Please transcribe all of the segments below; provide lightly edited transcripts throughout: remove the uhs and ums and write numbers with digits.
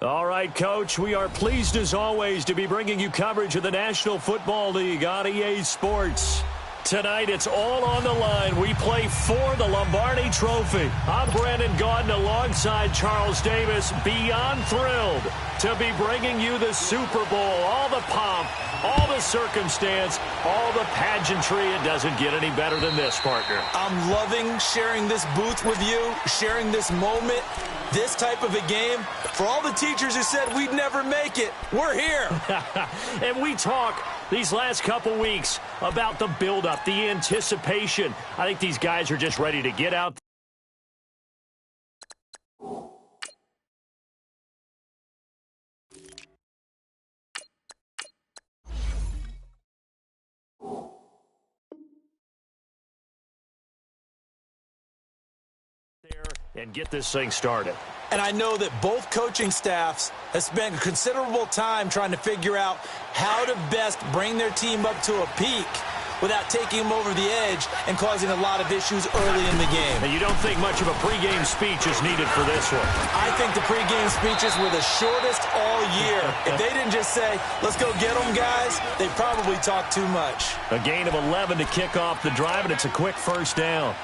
All right, Coach, we are pleased as always to be bringing you coverage of the National Football League on EA Sports. Tonight, it's all on the line. We play for the Lombardi Trophy. I'm Brandon Gaudin alongside Charles Davis. Beyond thrilled to be bringing you the Super Bowl. All the pomp, all the circumstance, all the pageantry. It doesn't get any better than this, partner. I'm loving sharing this booth with you, sharing this moment, this type of a game. For all the teachers who said we'd never make it, we're here. And we talk these last couple weeks about the buildup, the anticipation. I think these guys are just ready to get out there and get this thing started. And I know that both coaching staffs have spent considerable time trying to figure out how to best bring their team up to a peak without taking them over the edge and causing a lot of issues early in the game. And you don't think much of a pregame speech is needed for this one? I think the pregame speeches were the shortest all year. If they didn't just say, let's go get them, guys, they probably talked too much. A gain of 11 to kick off the drive, and it's a quick first down.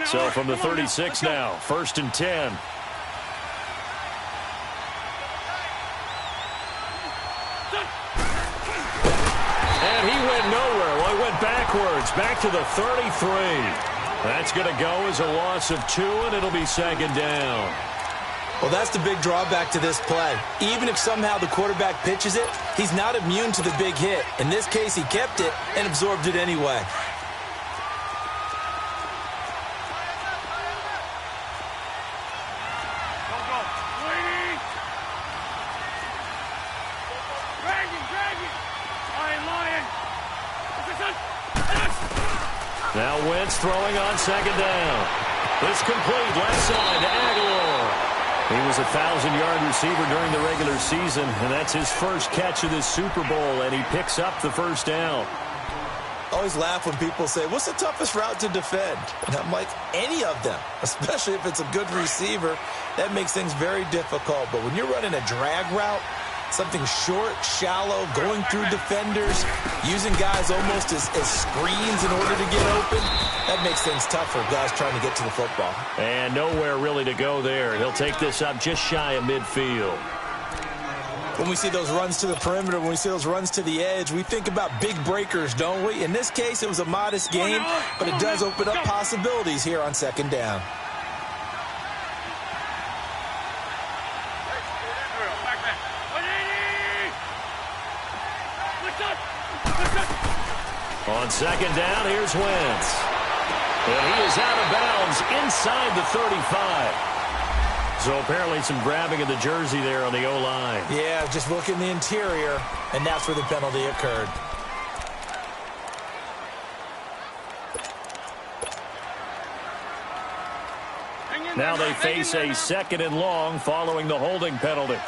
So from the 36 now, 1st and 10. And he went nowhere. Well, he went backwards, back to the 33. That's going to go as a loss of 2, and it'll be 2nd down. Well, that's the big drawback to this play. Even if somehow the quarterback pitches it, he's not immune to the big hit. In this case, he kept it and absorbed it anyway. Now Wentz throwing on 2nd down. It's complete left side to Aguilar. He was a 1,000-yard receiver during the regular season, and that's his first catch of this Super Bowl, and he picks up the 1st down. I always laugh when people say, what's the toughest route to defend? And I'm like, any of them, especially if it's a good receiver. That makes things very difficult. But when you're running a drag route, something short, shallow, going through defenders, using guys almost as screens in order to get open, that makes things tough for guys trying to get to the football. And nowhere really to go there. He'll take this up just shy of midfield. When we see those runs to the perimeter, when we see those runs to the edge, we think about big breakers, don't we? In this case, it was a modest gain, but it does open up possibilities here on 2nd down. On 2nd down, here's Wentz. And he is out of bounds inside the 35. So apparently some grabbing of the jersey there on the O-line. Yeah, just look in the interior, and that's where the penalty occurred. Now they face a 2nd and long following the holding penalty.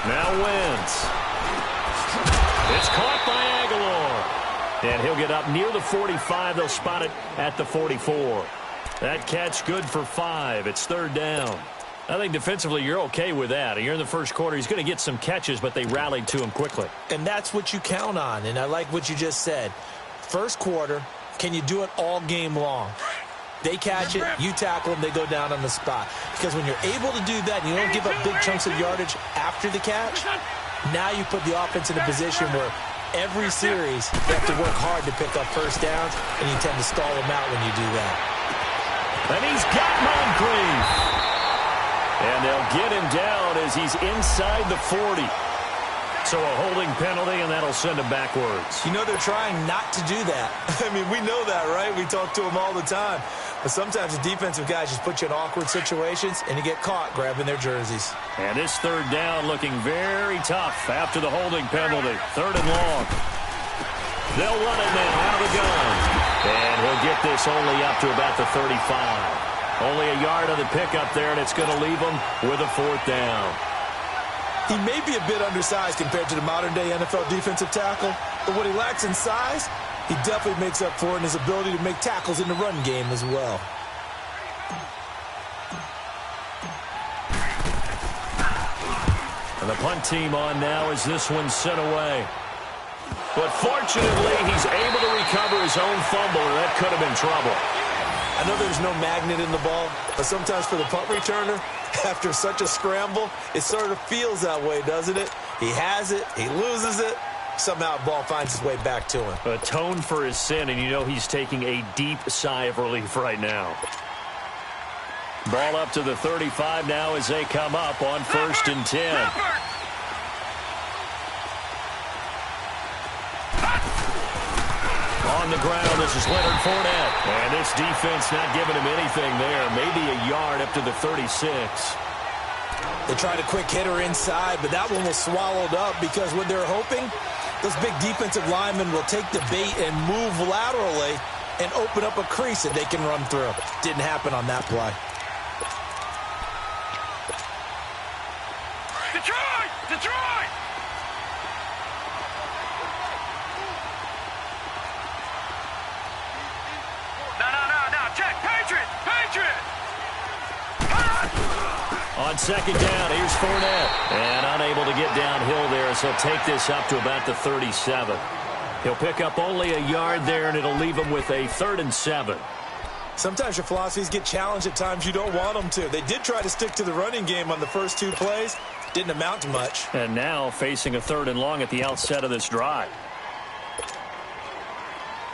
Now Wentz. It's caught by Aguilar. And he'll get up near the 45. They'll spot it at the 44. That catch good for 5. It's 3rd down. I think defensively you're okay with that. You're in the first quarter. He's going to get some catches, but they rallied to him quickly. And that's what you count on, and I like what you just said. First quarter, can you do it all game long? They catch it, you tackle them, they go down on the spot. Because when you're able to do that and you don't give up big chunks of yardage after the catch, now you put the offense in a position where every series you have to work hard to pick up 1st downs, and you tend to stall them out when you do that. And he's got Moncrief. And they'll get him down as he's inside the 40. So a holding penalty, and that'll send him backwards. You know they're trying not to do that. I mean, we know that, right? We talk to them all the time. But sometimes the defensive guys just put you in awkward situations, and you get caught grabbing their jerseys. And this third down looking very tough after the holding penalty. 3rd and long. They'll run it now out of the gun. And he'll get this only up to about the 35. Only a yard of the pickup there, and it's going to leave him with a 4th down. He may be a bit undersized compared to the modern-day NFL defensive tackle, but what he lacks in size, he definitely makes up for it in his ability to make tackles in the run game as well. And the punt team on now as this one's sent away. But fortunately, he's able to recover his own fumble, or that could have been trouble. I know there's no magnet in the ball, but sometimes for the punt returner, after such a scramble, it sort of feels that way, doesn't it? He has it, he loses it, somehow the ball finds its way back to him. Atone for his sin, and you know he's taking a deep sigh of relief right now. Ball up to the 35 now as they come up on 1st and 10. On the ground, this is Leonard Fournette. And this defense not giving him anything there. Maybe a yard up to the 36. They tried a quick hitter inside, but that one was swallowed up because what they're hoping, those big defensive linemen will take the bait and move laterally and open up a crease that they can run through. Didn't happen on that play. Detroit! Detroit! No. Check. Patriot! Patriot! On 2nd down, here's Fournette. And unable to get downhill there, so he'll take this up to about the 37. He'll pick up only a yard there, and it'll leave him with a 3rd and 7. Sometimes your philosophies get challenged at times you don't want them to. They did try to stick to the running game on the first 2 plays. Didn't amount to much. And now facing a 3rd and long at the outset of this drive.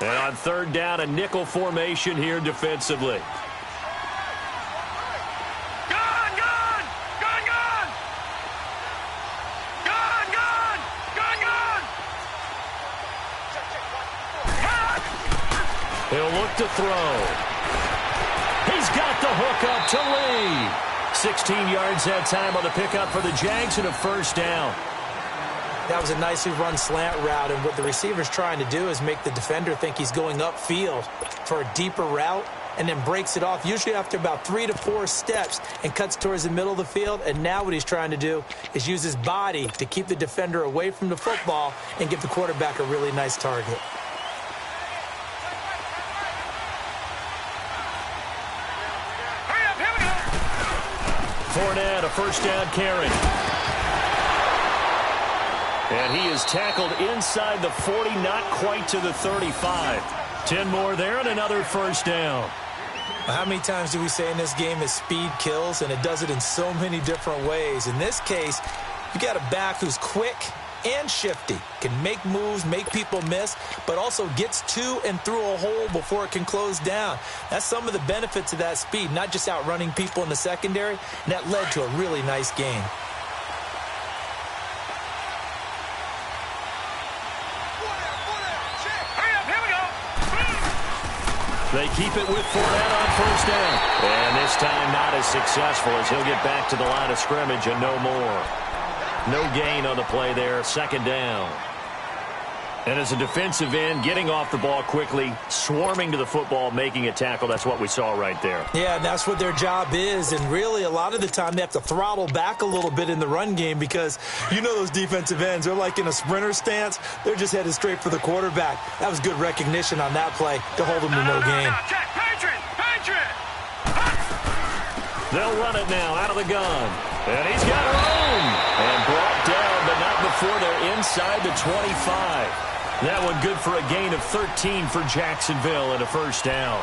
And on 3rd down, a nickel formation here defensively. He'll look to throw. He's got the hook up to Lee. 16 yards that time on the pickup for the Jags and a 1st down. That was a nicely run slant route, and what the receiver's trying to do is make the defender think he's going upfield for a deeper route and then breaks it off, usually after about 3 to 4 steps, and cuts towards the middle of the field. And now what he's trying to do is use his body to keep the defender away from the football and give the quarterback a really nice target. Fournette, a 1st down carry. And he is tackled inside the 40, not quite to the 35. 10 more there and another 1st down. How many times do we say in this game that speed kills, and it does it in so many different ways? In this case, you got a back who's quick and shifty, can make moves, make people miss, but also gets to and through a hole before it can close down. That's some of the benefits of that speed, not just outrunning people in the secondary, and that led to a really nice game. They keep it with Fournette on 1st down. And this time not as successful as he'll get back to the line of scrimmage and no more. No gain on the play there, 2nd down. And as a defensive end, getting off the ball quickly, swarming to the football, making a tackle, that's what we saw right there. Yeah, and that's what their job is. And really, a lot of the time, they have to throttle back a little bit in the run game because you know those defensive ends, they're like in a sprinter stance. They're just headed straight for the quarterback. That was good recognition on that play to hold them to no gain. Check. Patriot! Patriot! They'll run it now out of the gun. And he's got room. And brought down, but not before they're inside the 25. That one good for a gain of 13 for Jacksonville and a 1st down.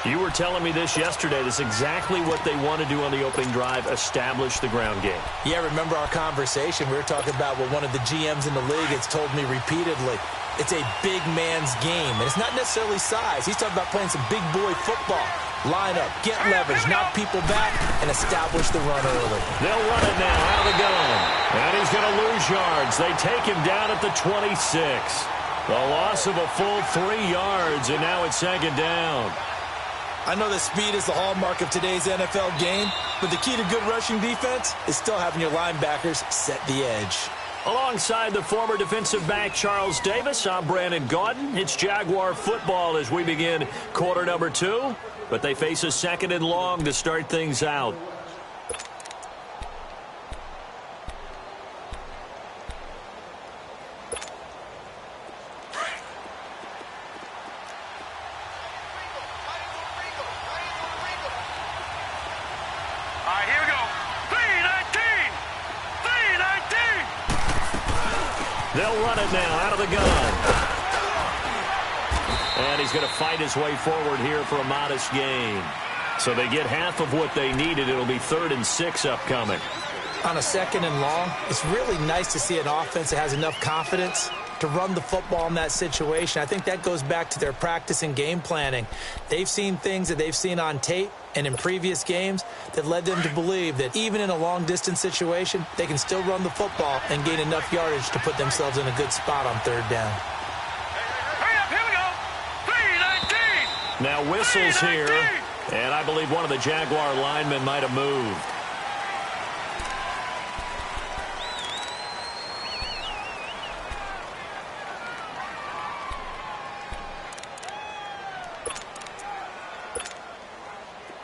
You were telling me this yesterday. This is exactly what they want to do on the opening drive, establish the ground game. Yeah, remember our conversation. We were talking about what one of the GMs in the league has told me repeatedly. It's a big man's game, and it's not necessarily size. He's talking about playing some big boy football. Line up, get leverage, knock people back, and establish the run early. They'll run it now out of the gun. And he's going to lose yards. They take him down at the 26. The loss of a full 3 yards, and now it's 2nd down. I know that speed is the hallmark of today's NFL game, but the key to good rushing defense is still having your linebackers set the edge. Alongside the former defensive back Charles Davis, I'm Brandon Gaudin. It's Jaguar football as we begin quarter number 2, but they face a 2nd and long to start things out. They'll run it now out of the gun. And he's going to fight his way forward here for a modest gain. So they get half of what they needed. It'll be 3rd and 6 upcoming. On a 2nd and long, it's really nice to see an offense that has enough confidence to run the football in that situation. I think that goes back to their practice and game planning. They've seen things that they've seen on tape and in previous games that led them to believe that even in a long-distance situation, they can still run the football and gain enough yardage to put themselves in a good spot on 3rd down. Hurry up, here we go. 3-19. Now whistles here, and I believe one of the Jaguar linemen might have moved.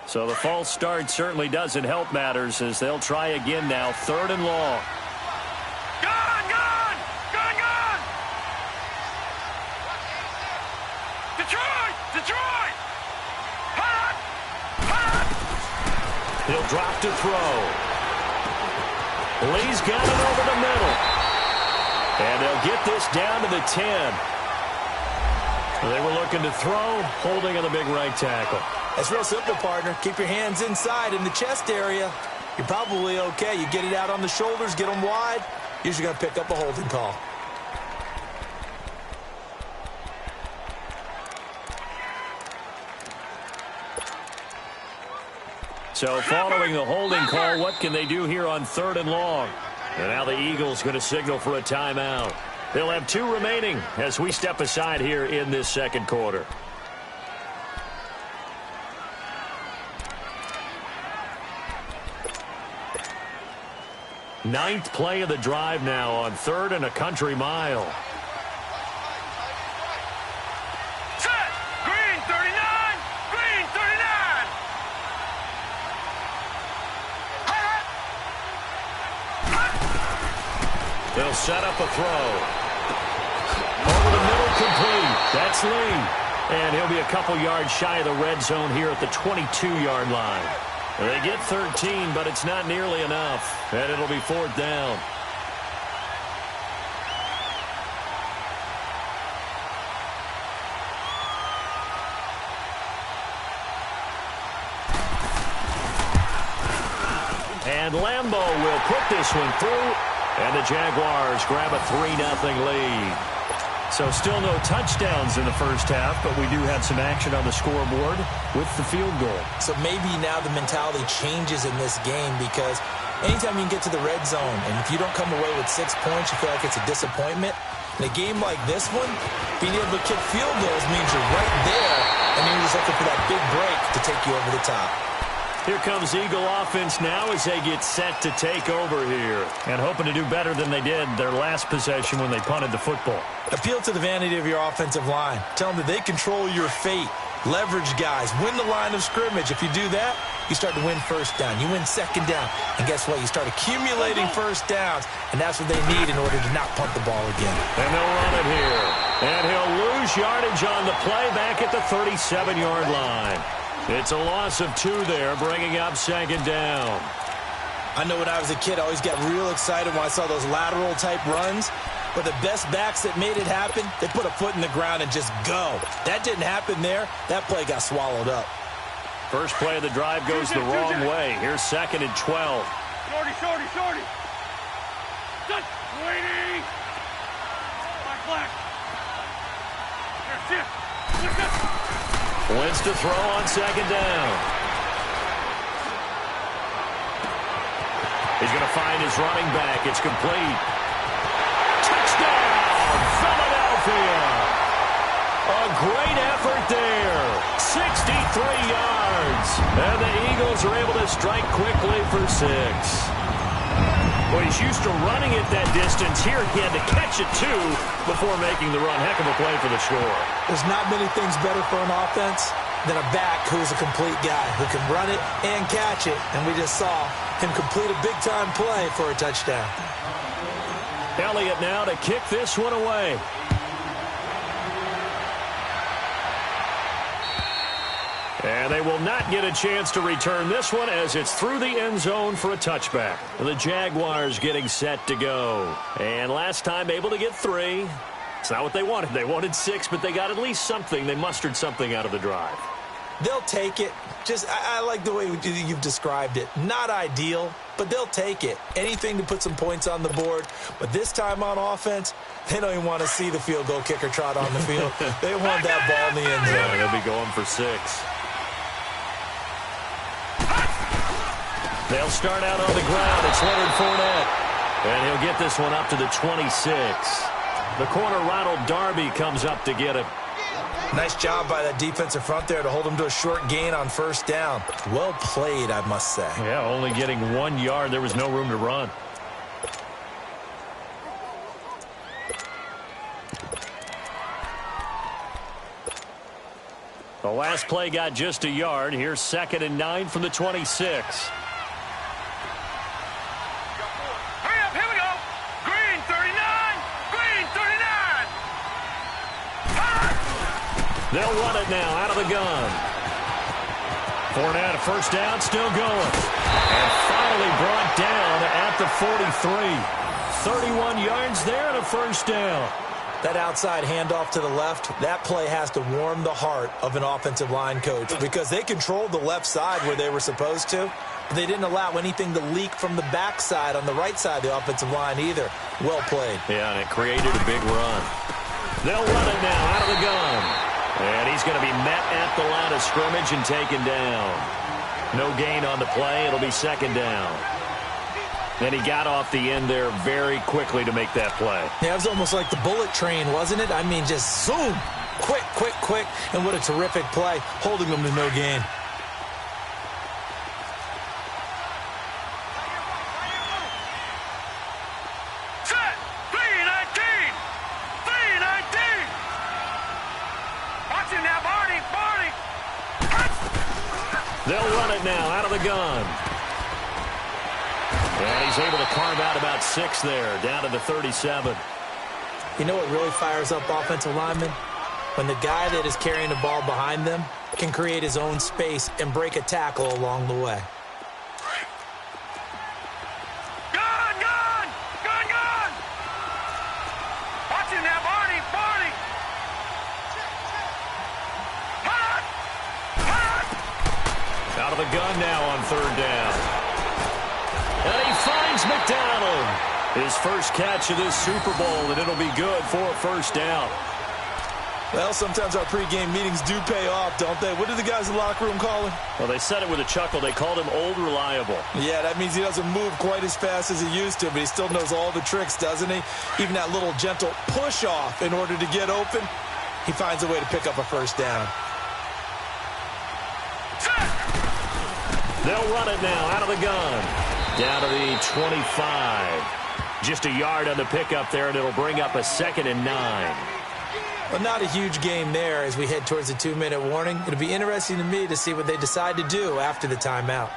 So the false start certainly doesn't help matters as they'll try again now. 3rd and long. Gone! Detroit! Hot! He'll drop to throw. Lee's got it over the middle. And they'll get this down to the 10. They were looking to throw, holding on the big right tackle. That's real simple, partner. Keep your hands inside in the chest area. You're probably okay. You get it out on the shoulders, get them wide. Usually going to pick up a holding call. So following the holding call, what can they do here on 3rd and long? And now the Eagles going to signal for a timeout. They'll have 2 remaining as we step aside here in this 2nd quarter. Ninth play of the drive now on 3rd and a country mile. Set! Green 39! Green 39! They'll set up a throw. Over the middle, complete. That's Lee. And he'll be a couple yards shy of the red zone here at the 22-yard line. They get 13, but it's not nearly enough. And it'll be 4th down. And Lambeau will put this one through. And the Jaguars grab a 3-0 lead. So still no touchdowns in the first half, but we do have some action on the scoreboard with the field goal. So maybe now the mentality changes in this game because anytime you can get to the red zone and if you don't come away with 6 points, you feel like it's a disappointment. In a game like this one, being able to kick field goals means you're right there and you're just looking for that big break to take you over the top. Here comes Eagle offense now as they get set to take over here and hoping to do better than they did their last possession when they punted the football. Appeal to the vanity of your offensive line. Tell them that they control your fate. Leverage guys. Win the line of scrimmage. If you do that, you start to win 1st down. You win 2nd down. And guess what? You start accumulating 1st downs, and that's what they need in order to not punt the ball again. And they'll run it here. And he'll lose yardage on the play back at the 37-yard line. It's a loss of 2 there, bringing up 2nd down. I know when I was a kid, I always got real excited when I saw those lateral-type runs. But the best backs that made it happen, they put a foot in the ground and just go. That didn't happen there. That play got swallowed up. First play of the drive goes the wrong way. Here's 2nd and 12. Shorty. Good. Waiting. Black. Here, shift. Wins to throw on 2nd down. He's going to find his running back. It's complete. Touchdown, Philadelphia. A great effort there. 63 yards. yards. And the Eagles are able to strike quickly for 6. Well, he's used to running it that distance. Here he had to catch it, too, before making the run. Heck of a play for the score. There's not many things better for an offense than a back who's a complete guy, who can run it and catch it. And we just saw him complete a big-time play for a touchdown. Elliott now to kick this one away. And they will not get a chance to return this one as it's through the end zone for a touchback. The Jaguars getting set to go. And last time able to get 3. It's not what they wanted. They wanted 6, but they got at least something. They mustered something out of the drive. They'll take it. I like the way you've described it. Not ideal, but they'll take it. Anything to put some points on the board. But this time on offense, they don't even want to see the field goal kicker trot on the field. They want that ball in the end zone. Yeah, they'll be going for 6. They'll start out on the ground. It's Leonard Fournette. And he'll get this one up to the 26. The corner, Ronald Darby, comes up to get it. Nice job by that defensive front there to hold him to a short gain on first down. Well played, I must say. Yeah, only getting 1 yard. There was no room to run. The last play got just a yard. Here's 2nd and 9 from the 26. They'll run it now out of the gun. Fournette, first down, still going. And finally brought down at the 43. 31 yards there and a first down. That outside handoff to the left, that play has to warm the heart of an offensive line coach because they controlled the left side where they were supposed to. But they didn't allow anything to leak from the backside on the right side of the offensive line either. Well played. Yeah, and it created a big run. They'll run it now out of the gun. And he's going to be met at the line of scrimmage and taken down. No gain on the play. It'll be 2nd down. And he got off the end there very quickly to make that play. Yeah, it was almost like the bullet train, wasn't it? I mean, just zoom. Quick, quick, quick. And what a terrific play, holding them to no gain. They'll run it now out of the gun. And he's able to carve out about 6 there, down to the 37. You know what really fires up offensive linemen? When the guy that is carrying the ball behind them can create his own space and break a tackle along the way. Gun! Gun! Gun! Gun! Watch him now, Barney! Barney! Out of the gun now on 3rd down. And he finds McDonald. His first catch of this Super Bowl, and it'll be good for a first down. Well, sometimes our pregame meetings do pay off, don't they? What do the guys in the locker room call him? Well, they said it with a chuckle. They called him Old Reliable. Yeah, that means he doesn't move quite as fast as he used to, but he still knows all the tricks, doesn't he? Even that little gentle push-off in order to get open, he finds a way to pick up a first down. They'll run it now out of the gun. Down to the 25. Just a yard on the pickup there, and it'll bring up a 2nd and 9. Well, not a huge game there as we head towards the 2-minute warning. It'll be interesting to me to see what they decide to do after the timeout.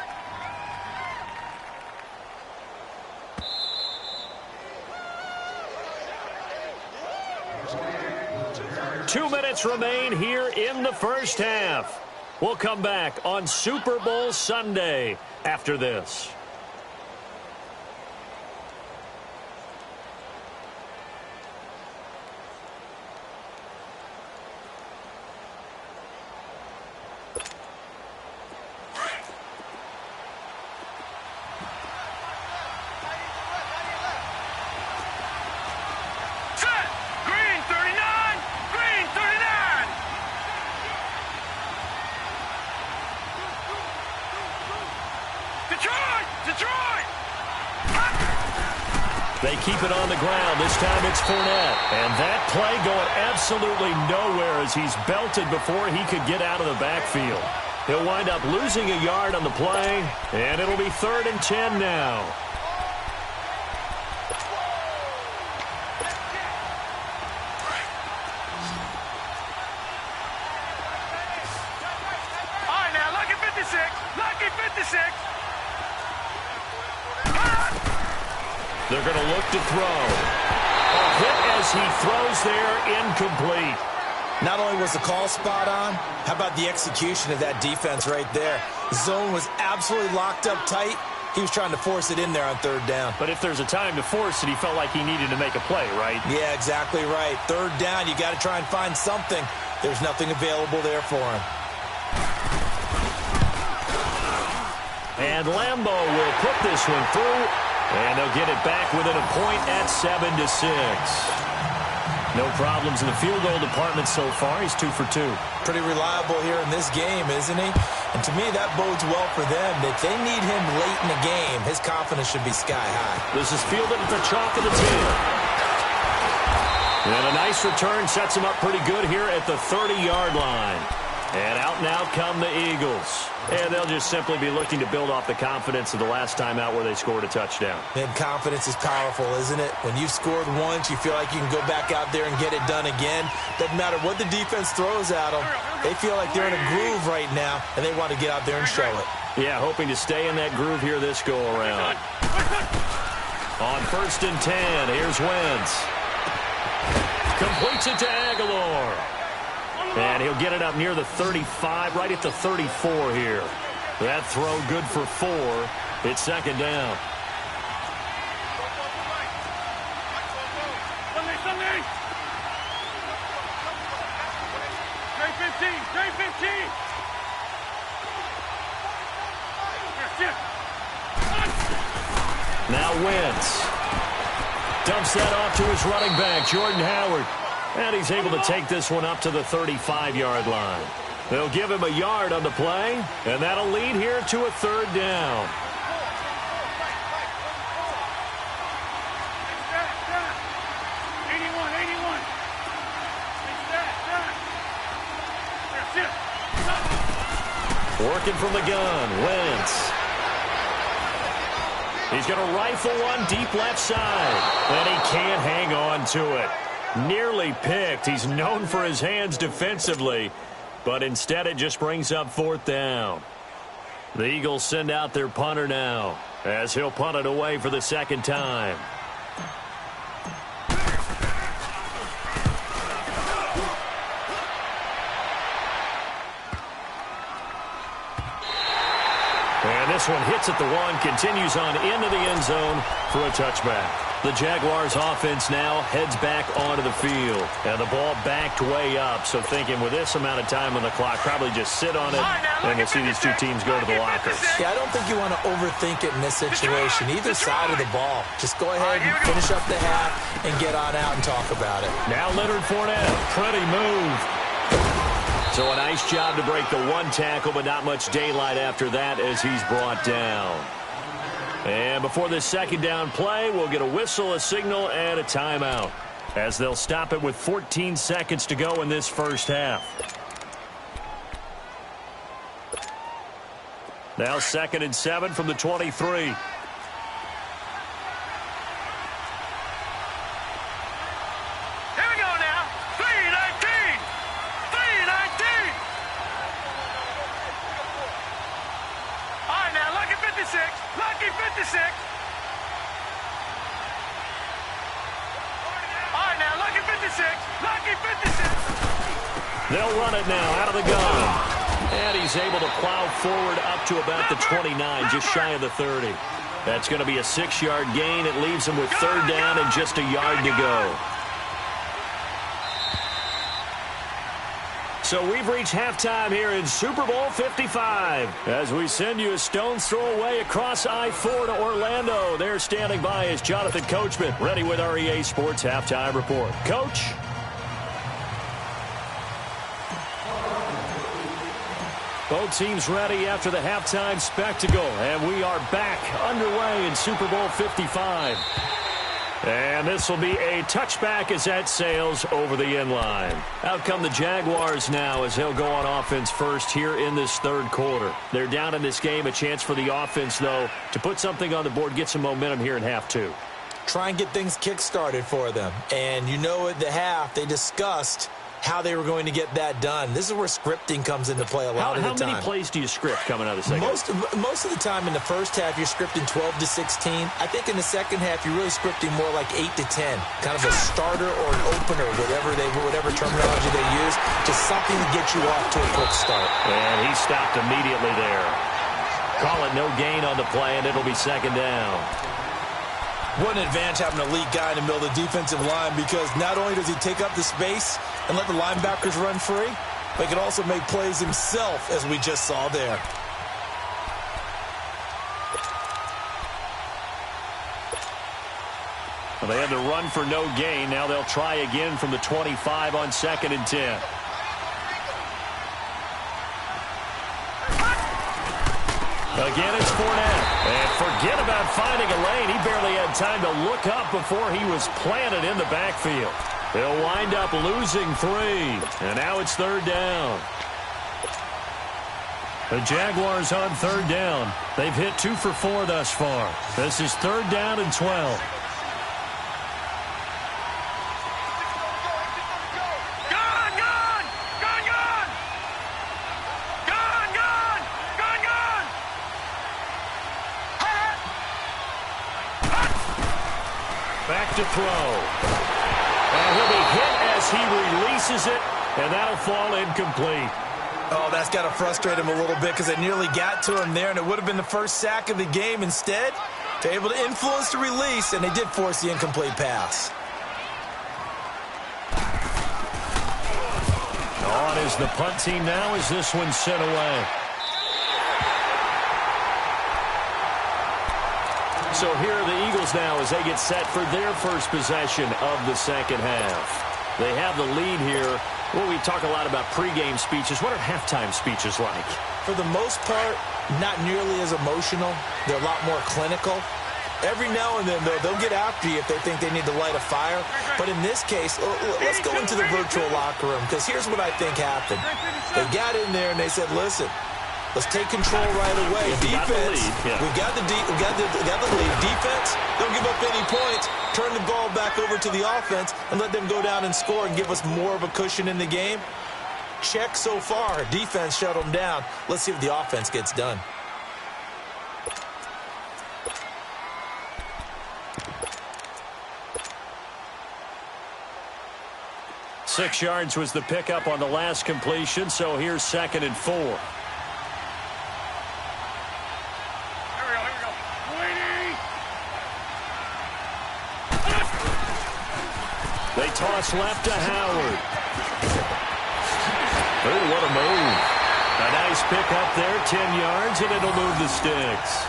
Two minutes remain here in the first half. We'll come back on Super Bowl Sunday after this. They keep it on the ground. This time it's Fournette. And that play going absolutely nowhere as he's belted before he could get out of the backfield. He'll wind up losing a yard on the play, and it'll be 3rd and 10 now. All right, now, lucky 56. Lucky 56. They're going to look to throw. A hit as he throws there, incomplete. Not only was the call spot on, how about the execution of that defense right there? The zone was absolutely locked up tight. He was trying to force it in there on 3rd down. But if there's a time to force it, he felt like he needed to make a play, right? Yeah, exactly right. 3rd down, you got to try and find something. There's nothing available there for him. And Lambeau will put this one through, and they'll get it back within a point at 7-6. No problems in the field goal department so far. He's 2 for 2. Pretty reliable here in this game, isn't he? And to me, that bodes well for them. If they need him late in the game, his confidence should be sky high. This is fielded at the chalk of the 10. And a nice return sets him up pretty good here at the 30-yard line. And out now come the Eagles. And they'll just simply be looking to build off the confidence of the last time out where they scored a touchdown. And confidence is powerful, isn't it? When you've scored once, you feel like you can go back out there and get it done again. Doesn't matter what the defense throws at them. They feel like they're in a groove right now, and they want to get out there and show it. Yeah, hoping to stay in that groove here this go-around. On 1st and 10, here's Wentz. Completes it to Aguilar. And he'll get it up near the 35, right at the 34 here. That throw good for 4. It's 2nd down. Now Wentz dumps that off to his running back, Jordan Howard. And he's able to take this one up to the 35-yard line. They'll give him a yard on the play, and that'll lead here to a 3rd down. Working from the gun, Wentz. He's going to rifle one deep left side, and he can't hang on to it. Nearly picked. He's known for his hands defensively, but instead it just brings up 4th down. The Eagles send out their punter now, as he'll punt it away for the 2nd time. And this one hits at the 1, continues on into the end zone for a touchback. The Jaguars offense now heads back onto the field. And the ball backed way up, so thinking with this amount of time on the clock, probably just sit on it, and we'll see these two teams go to the lockers. Yeah, I don't think you want to overthink it in this situation. Either side of the ball. Just go ahead and finish up the half and get on out and talk about it. Now Leonard Fournette, pretty move. So a nice job to break the 1 tackle, but not much daylight after that as he's brought down. And before this 2nd down play, we'll get a whistle, a signal, and a timeout, as they'll stop it with 14 seconds to go in this first half. Now 2nd and 7 from the 23. Lucky 56. All right, now, lucky 56. Lucky 56. They'll run it now out of the gun. And he's able to plow forward up to about the 29, just shy of the 30. That's going to be a 6-yard gain. It leaves him with 3rd down and just a yard to go. So we've reached halftime here in Super Bowl 55 as we send you a stone's throw away across I-4 to Orlando. There standing by is Jonathan Coachman, ready with our EA Sports Halftime Report. Coach? Both teams ready after the halftime spectacle, and we are back underway in Super Bowl 55. And this will be a a touchback as that sails over the end line. Out come the Jaguars now as they'll go on offense first here in this third quarter. They're down in this game. A chance for the offense, though, to put something on the board, get some momentum here in half two. Try and get things kick-started for them. And you know at the half, they discussed how they were going to get that done. This is where scripting comes into play a lot of the time. How many plays do you script coming out of the second half? Most of the time in the first half, you're scripting 12 to 16. I think in the second half, you're really scripting more like 8 to 10. Kind of a starter or an opener, whatever terminology they use, just something to get you off to a quick start. And he stopped immediately there. Call it no gain on the play, and it'll be second down. What an advantage having an elite guy in the middle of the defensive line, because not only does he take up the space and let the linebackers run free, but he can also make plays himself, as we just saw there. Well, they had to run for no gain. Now they'll try again from the 25 on 2nd and 10. Again, it's Fournette. And forget about finding a lane. He barely had time to look up before he was planted in the backfield. They'll wind up losing 3. And now it's third down. The Jaguars on third down. They've hit 2 for 4 thus far. This is third down and 12. Back to throw. And he'll be hit as he releases it, and that'll fall incomplete. Oh, that's got to frustrate him a little bit, because they nearly got to him there, and it would have been the first sack of the game. Instead, they're able to influence the release, and they did force the incomplete pass. On is the punt team now as this one's sent away. So here are the Eagles now as they get set for their first possession of the second half. They have the lead here. Well, we talk a lot about pregame speeches. What are halftime speeches like? For the most part, not nearly as emotional. They're a lot more clinical. Every now and then, though, they'll get after you if they think they need to light a fire. But in this case, let's go into the virtual locker room, because here's what I think happened. They got in there and they said, listen, let's take control right away. Defense, we've got the lead. Defense, don't give up any points. Turn the ball back over to the offense and let them go down and score and give us more of a cushion in the game. Check so far. Defense shut them down. Let's see if the offense gets done. Six yards was the pickup on the last completion, so here's 2nd and 4. They toss left to Howard. Oh, what a move. A nice pickup there, 10 yards, and it'll move the sticks.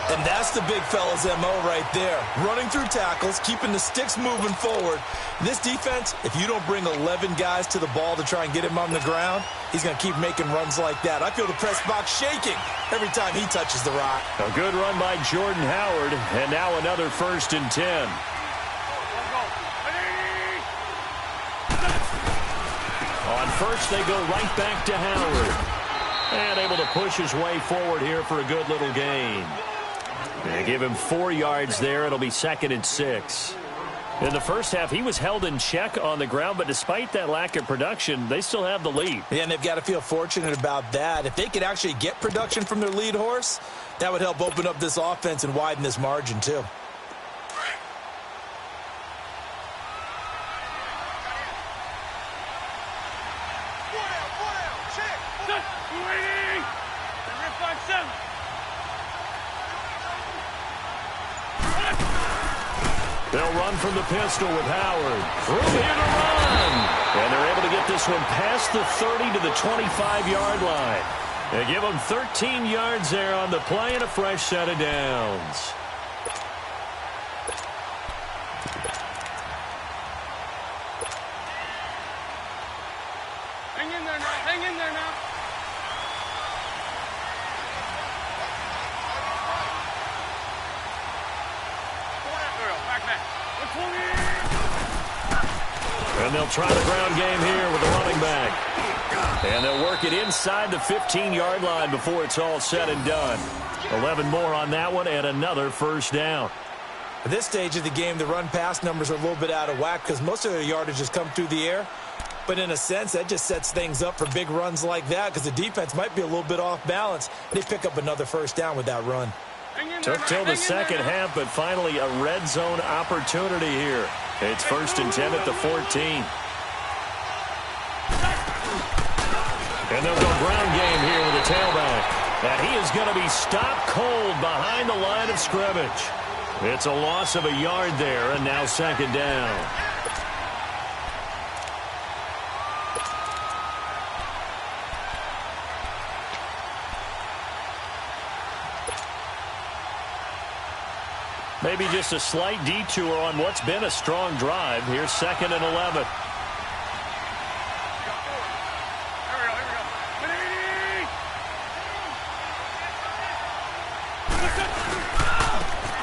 And that's the big fella's MO right there. Running through tackles, keeping the sticks moving forward. This defense, if you don't bring 11 guys to the ball to try and get him on the ground, he's going to keep making runs like that. I feel the press box shaking every time he touches the rock. A good run by Jordan Howard, and now another 1st and 10. On first, they go right back to Howard. And able to push his way forward here for a good little gain. They give him 4 yards there. It'll be 2nd and 6. In the first half, he was held in check on the ground, but despite that lack of production, they still have the lead. Yeah, and they've got to feel fortunate about that. If they could actually get production from their lead horse, that would help open up this offense and widen this margin too. They'll run from the pistol with Howard. Room here to run. And they're able to get this one past the 30 to the 25-yard line. They give them 13 yards there on the play and a fresh set of downs. Hang in there now. Hang in there now. Back. 120. And they'll try the ground game here with the running back. And they'll work it inside the 15-yard line before it's all said and done. 11 more on that one and another first down. At this stage of the game, the run-pass numbers are a little bit out of whack because most of their yardage has come through the air. But in a sense, that just sets things up for big runs like that because the defense might be a little bit off balance. They pick up another first down with that run. Took till the second half, but finally a red zone opportunity here. It's 1st and 10 at the 14. And they'll go ground game here with a tailback. And he is going to be stopped cold behind the line of scrimmage. It's a loss of a yard there, and now 2nd down. Maybe just a slight detour on what's been a strong drive. Here's 2nd and 11.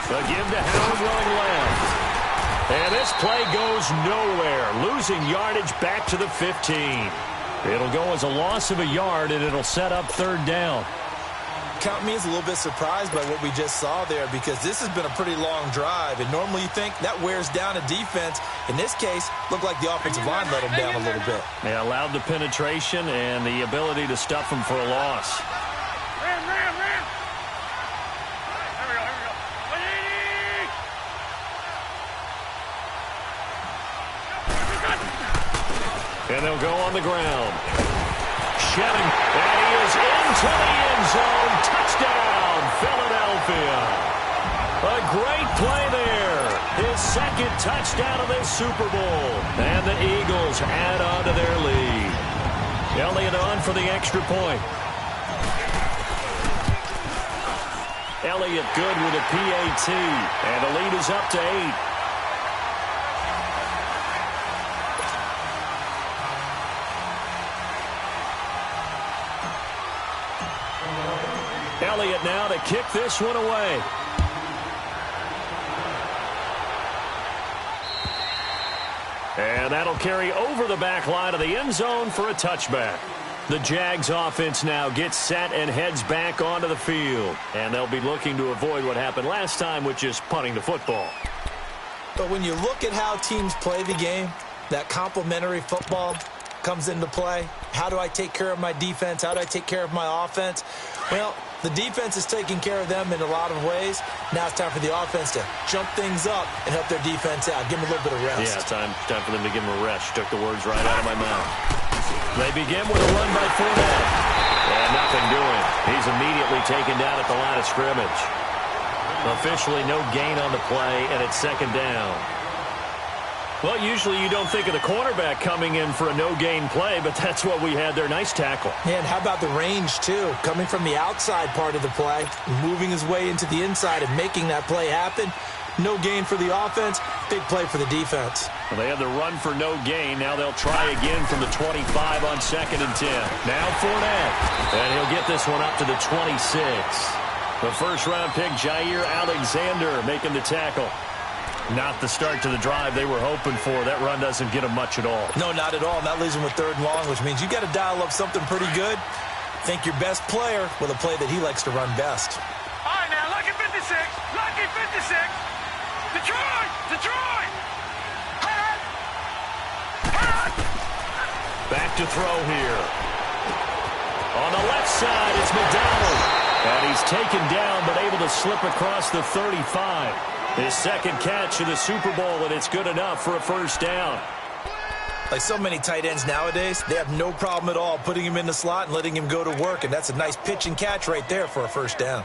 The give to Howard running left. And this play goes nowhere. Losing yardage back to the 15. It'll go as a loss of a yard, and it'll set up 3rd down. Count me as a little bit surprised by what we just saw there because this has been a pretty long drive, and normally you think that wears down a defense. In this case, looked like the offensive line let them down a little bit. They allowed the penetration and the ability to stuff them for a loss. Ram. Here we go. And they'll go on the ground. Shedding, and he is into the end zone. Touchdown, Philadelphia. A great play there. His 2nd touchdown of this Super Bowl. And the Eagles add on to their lead. Elliott on for the extra point. Elliott good with a PAT. And the lead is up to 8. Elliott now to kick this one away. And that'll carry over the back line of the end zone for a touchback. The Jags offense now gets set and heads back onto the field. And they'll be looking to avoid what happened last time, which is punting the football. But when you look at how teams play the game, that complementary football comes into play. How do I take care of my defense? How do I take care of my offense? Well, the defense is taking care of them in a lot of ways. Now it's time for the offense to jump things up and help their defense out. Give them a little bit of rest. Yeah, time for them to give them a rest. Took the words right out of my mouth. They begin with a run by Fournette. And nothing doing. He's immediately taken down at the line of scrimmage. Officially no gain on the play, and it's 2nd down. Well, usually you don't think of the cornerback coming in for a no-gain play, but that's what we had there. Nice tackle. And how about the range, too? Coming from the outside part of the play, moving his way into the inside and making that play happen. No gain for the offense, big play for the defense. Well, they had the run for no gain. Now they'll try again from the 25 on 2nd and 10. Now Fournette. And he'll get this one up to the 26. The first-round pick, Jair Alexander, making the tackle. Not the start to the drive they were hoping for. That run doesn't get them much at all. No, not at all. And that leaves them with 3rd and long, which means you got to dial up something pretty good. Think your best player with a play that he likes to run best. All right, now, lucky 56. Lucky 56. Detroit. Back to throw here. On the left side, it's McDowell. And he's taken down, but able to slip across the 35. His 2nd catch of the Super Bowl, and it's good enough for a first down. Like so many tight ends nowadays, they have no problem at all putting him in the slot and letting him go to work, and that's a nice pitch and catch right there for a first down.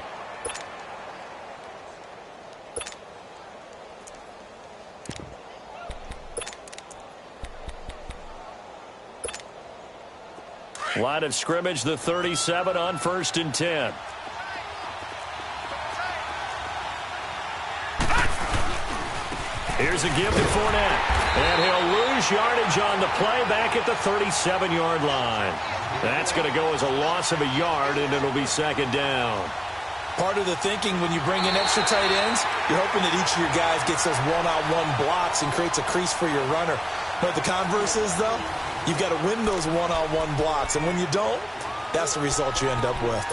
Line of scrimmage, the 37 on 1st and 10. Here's a give to Fournette. And he'll lose yardage on the play back at the 37-yard line. That's going to go as a loss of a yard, and it'll be 2nd down. Part of the thinking when you bring in extra tight ends, you're hoping that each of your guys gets those one-on-one blocks and creates a crease for your runner. But the converse is, though, you've got to win those one-on-one blocks. And when you don't, that's the result you end up with.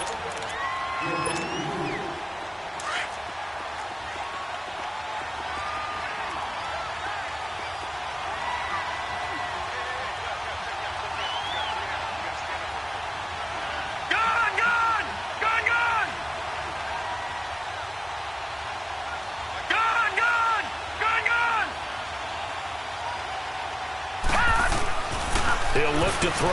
He'll look to throw.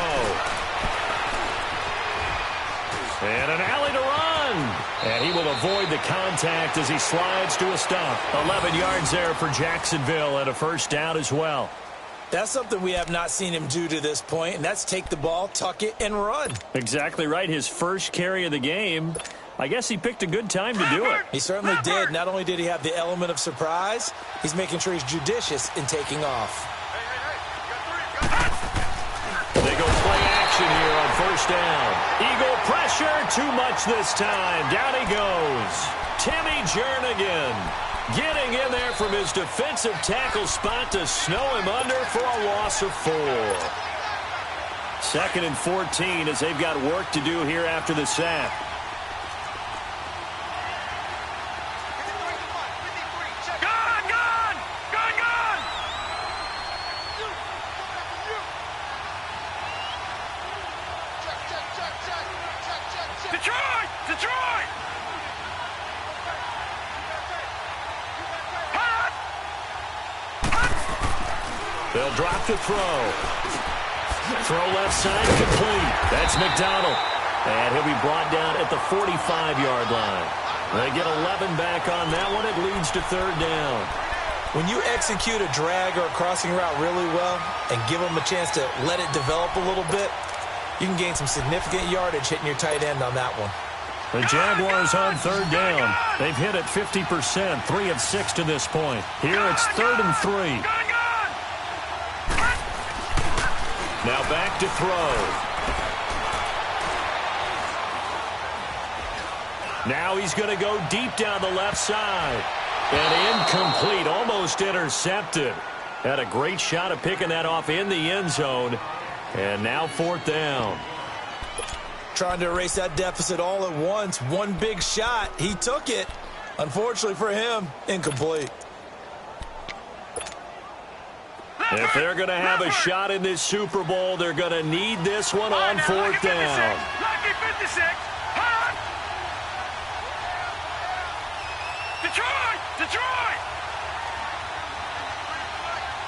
And an alley to run. And he will avoid the contact as he slides to a stop. 11 yards there for Jacksonville and a first down as well. That's something we have not seen him do to this point, and that's take the ball, tuck it, and run. Exactly right. His first carry of the game. I guess he picked a good time to do it. He certainly did. Not only did he have the element of surprise, he's making sure he's judicious in taking off. They go play action here on first down. Eagle pressure, too much this time. Down he goes. Timmy Jernigan getting in there from his defensive tackle spot to snow him under for a loss of 4. 2nd and 14 as they've got work to do here after the sack. They'll drop to throw. Throw left side, complete. That's McDonald. And he'll be brought down at the 45-yard line. They get 11 back on that one. It leads to 3rd down. When you execute a drag or a crossing route really well and give them a chance to let it develop a little bit, you can gain some significant yardage hitting your tight end on that one. The Jaguars on 3rd down. They've hit it 50%, 3 of 6 to this point. Here it's 3rd and 3. Now back to throw. Now he's going to go deep down the left side. And incomplete, almost intercepted. Had a great shot at picking that off in the end zone. And now 4th down. Trying to erase that deficit all at once. One big shot. He took it. Unfortunately for him, incomplete. If they're going to have a shot in this Super Bowl, they're going to need this one on 4th down. Lucky 56. Hot. Detroit. Detroit.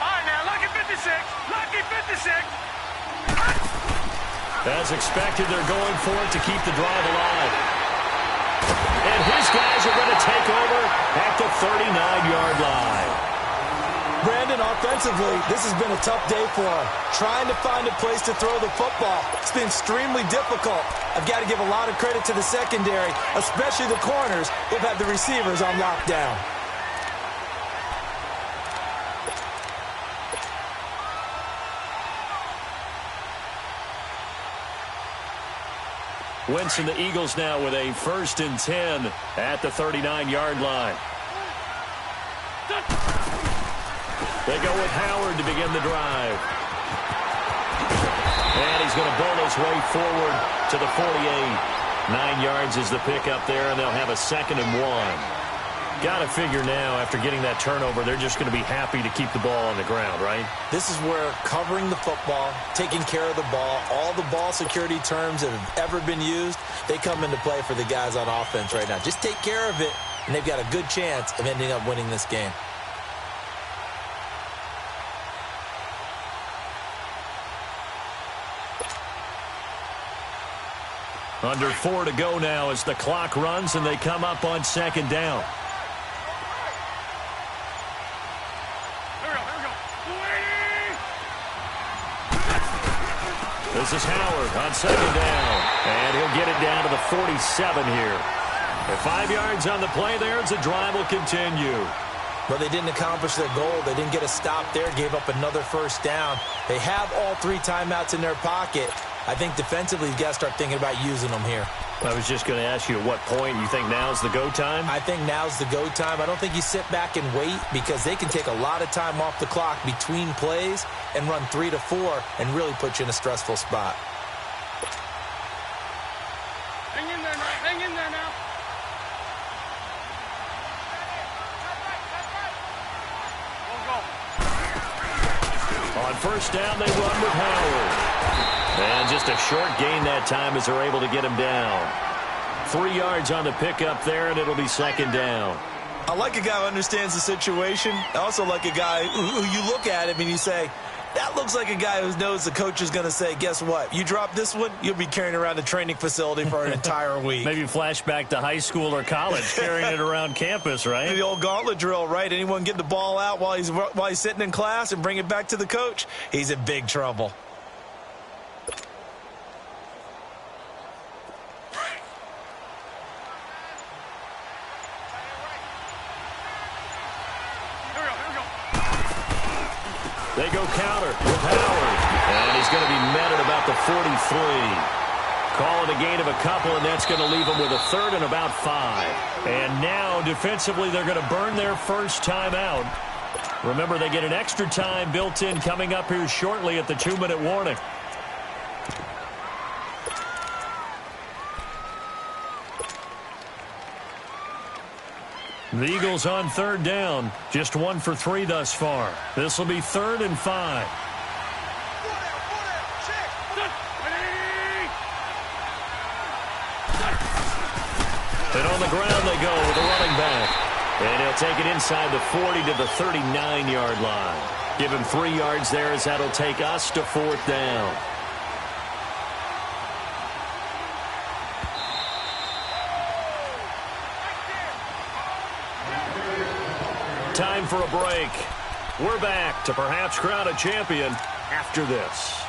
All right, now, lucky 56. Lucky 56. As expected, they're going for it to keep the drive alive. And his guys are going to take over at the 39-yard line. Brandon, offensively, this has been a tough day for him. Trying to find a place to throw the football. It's been extremely difficult. I've got to give a lot of credit to the secondary, especially the corners. They've had the receivers on lockdown. Wentz and the Eagles now with a 1st and 10 at the 39-yard line. They go with Howard to begin the drive. And he's going to bull his way forward to the 48. 9 yards is the pickup there, and they'll have a 2nd and 1. Got to figure now, after getting that turnover, they're just going to be happy to keep the ball on the ground, right? This is where covering the football, taking care of the ball, all the ball security terms that have ever been used, they come into play for the guys on offense right now. Just take care of it, and they've got a good chance of ending up winning this game. Under 4 to go now as the clock runs and they come up on 2nd down. Here we go. This is Howard on 2nd down. And he'll get it down to the 47 here. At 5 yards on the play there, the drive will continue. But they didn't accomplish their goal. They didn't get a stop there, gave up another 1st down. They have all 3 timeouts in their pocket. I think defensively you've got to start thinking about using them here. I was just going to ask you at what point you think now's the go time? I think now's the go time. I don't think you sit back and wait because they can take a lot of time off the clock between plays and run 3 to 4 and really put you in a stressful spot. Hang in there now. Hang in there now. On first down, they run with Howard. And just a short gain that time as they're able to get him down. 3 yards on the pickup there, and it'll be second down. I like a guy who understands the situation. I also like a guy who you look at him and you say, that looks like a guy who knows the coach is going to say, guess what? You drop this one, you'll be carrying around the training facility for an entire week. Maybe flashback to high school or college, carrying it around campus, right? The old gauntlet drill, right? Anyone get the ball out while he's sitting in class and bring it back to the coach, he's in big trouble. They go counter with Howard. And he's going to be met at about the 43. Call it a gain of a couple, and that's going to leave them with a third and about 5. And now, defensively, they're going to burn their first timeout. Remember, they get an extra time built in coming up here shortly at the 2-minute warning. The Eagles on third down. Just 1 for 3 thus far. This will be 3rd and 5. And on the ground they go with a running back. And he'll take it inside the 40 to the 39-yard line. Give him 3 yards there as that'll take us to 4th down. Time for a break. We're back to perhaps crown a champion after this.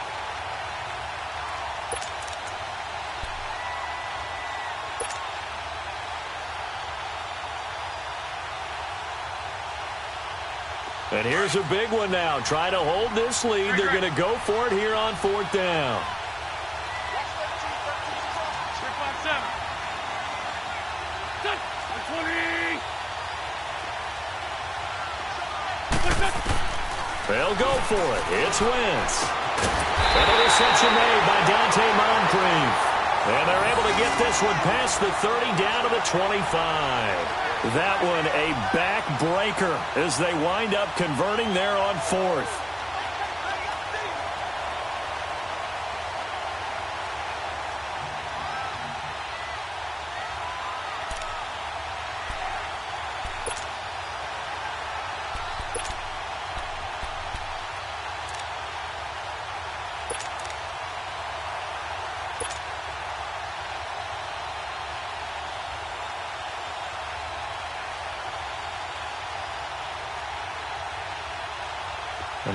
And here's a big one now. Try to hold this lead. They're going to go for it here on 4th down. They'll go for it. It's Wentz. And a reception made by Dante Moncrief. And they're able to get this one past the 30 down to the 25. That one a backbreaker as they wind up converting there on 4th.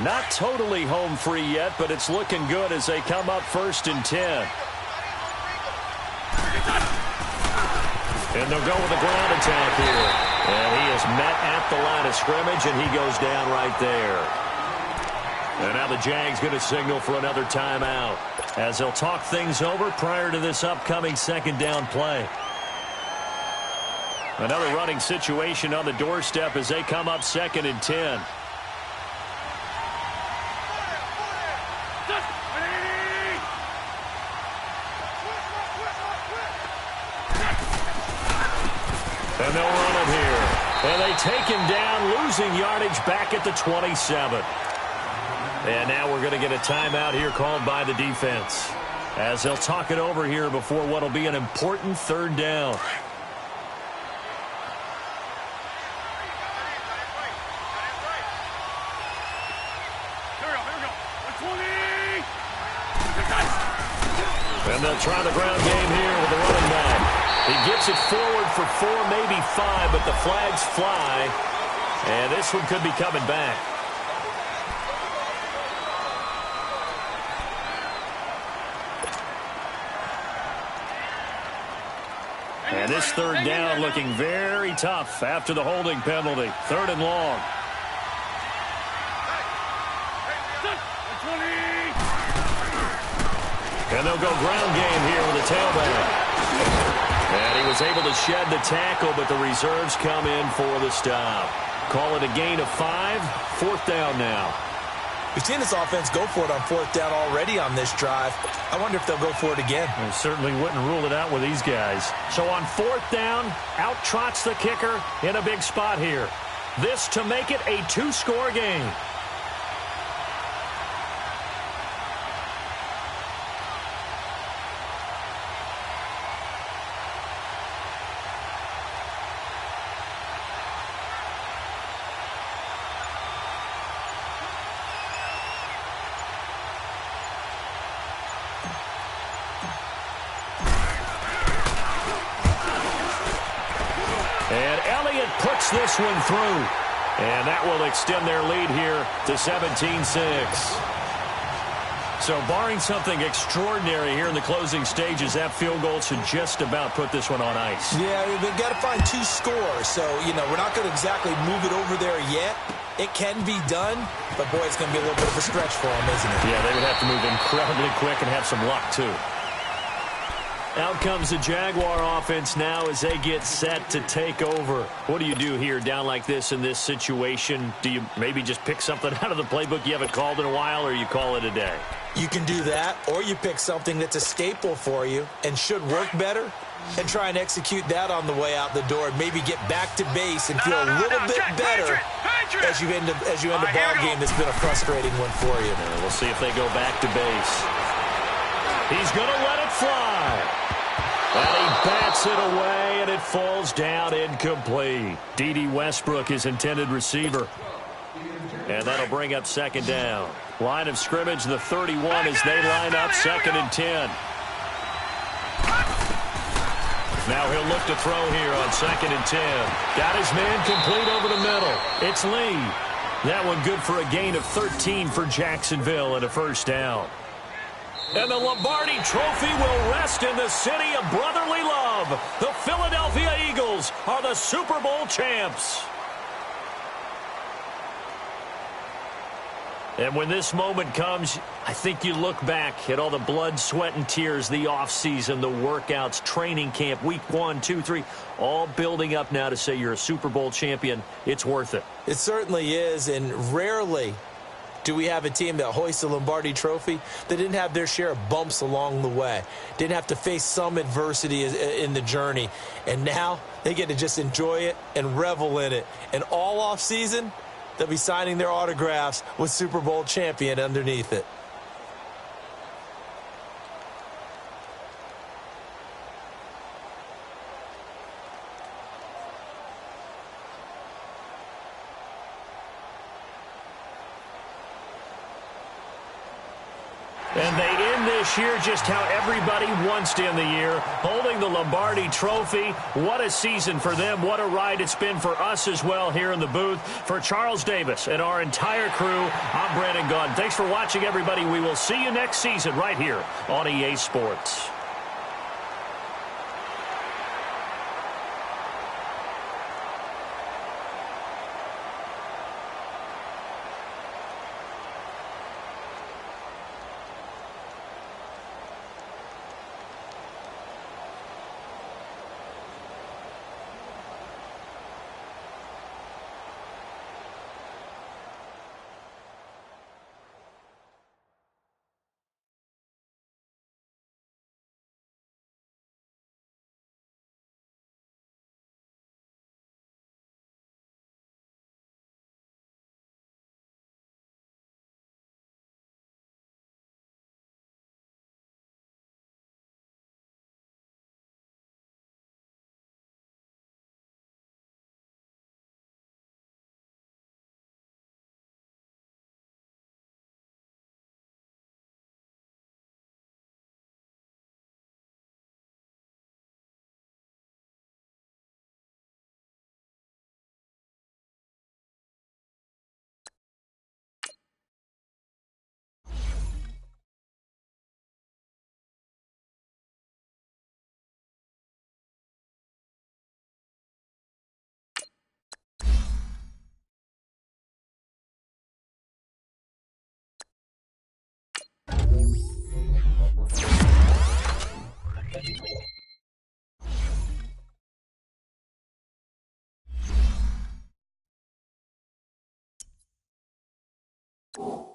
Not totally home free yet, but it's looking good as they come up 1st and 10. And they'll go with a ground attack here. And he is met at the line of scrimmage, and he goes down right there. And now the Jags going to signal for another timeout as they'll talk things over prior to this upcoming 2nd down play. Another running situation on the doorstep as they come up 2nd and 10. And they'll run it here. And they take him down, losing yardage back at the 27. And now we're going to get a timeout here called by the defense as they'll talk it over here before what will be an important 3rd down. And they'll try the ground game here with the running back. He gets it forward for 4, maybe 5, but the flags fly. And this one could be coming back. And this 3rd down looking very tough after the holding penalty. 3rd and long. And they'll go ground game here with a tailback. And he was able to shed the tackle, but the reserves come in for the stop. Call it a gain of 5. 4th down now. We've seen this offense go for it on 4th down already on this drive. I wonder if they'll go for it again. I certainly wouldn't rule it out with these guys. So on 4th down, out trots the kicker in a big spot here. This to make it a 2-score game. Puts this one through. And that will extend their lead here to 17-6. So barring something extraordinary here in the closing stages, that field goal should just about put this one on ice. Yeah, they've got to find 2 scores. So, we're not going to exactly move it over there yet. It can be done, but, boy, it's going to be a little bit of a stretch for them, isn't it? Yeah, they would have to move incredibly quick and have some luck, too. Out comes the Jaguar offense now as they get set to take over. What do you do here down like this in this situation? Do you maybe just pick something out of the playbook you haven't called in a while, or you call it a day? You can do that, or you pick something that's a staple for you and should work better and try and execute that on the way out the door and maybe get back to base and feel a little bit better as you end a ball game that's been a frustrating one for you. We'll see if they go back to base. He's going to let it fly. And he bats it away, and it falls down incomplete. D.D. Westbrook, his intended receiver. And that'll bring up 2nd down. Line of scrimmage, the 31, as they line up 2nd and 10. Now he'll look to throw here on 2nd and 10. Got his man complete over the middle. It's Lee. That one good for a gain of 13 for Jacksonville and a 1st down. And the Lombardi Trophy will rest in the city of brotherly love. The Philadelphia Eagles are the Super Bowl champs. And when this moment comes, I think you look back at all the blood, sweat, and tears, the offseason, the workouts, training camp, week 1, 2, 3, all building up now to say you're a Super Bowl champion. It's worth it. It certainly is, and rarely do we have a team that hoists a Lombardi Trophy that didn't have their share of bumps along the way, didn't have to face some adversity in the journey, and now they get to just enjoy it and revel in it. And all off season, they'll be signing their autographs with Super Bowl champion underneath it. And they end this year just how everybody wants to end the year, holding the Lombardi Trophy. What a season for them. What a ride it's been for us as well here in the booth. For Charles Davis and our entire crew, I'm Brandon Gunn. Thanks for watching, everybody. We will see you next season right here on EA Sports. Oh.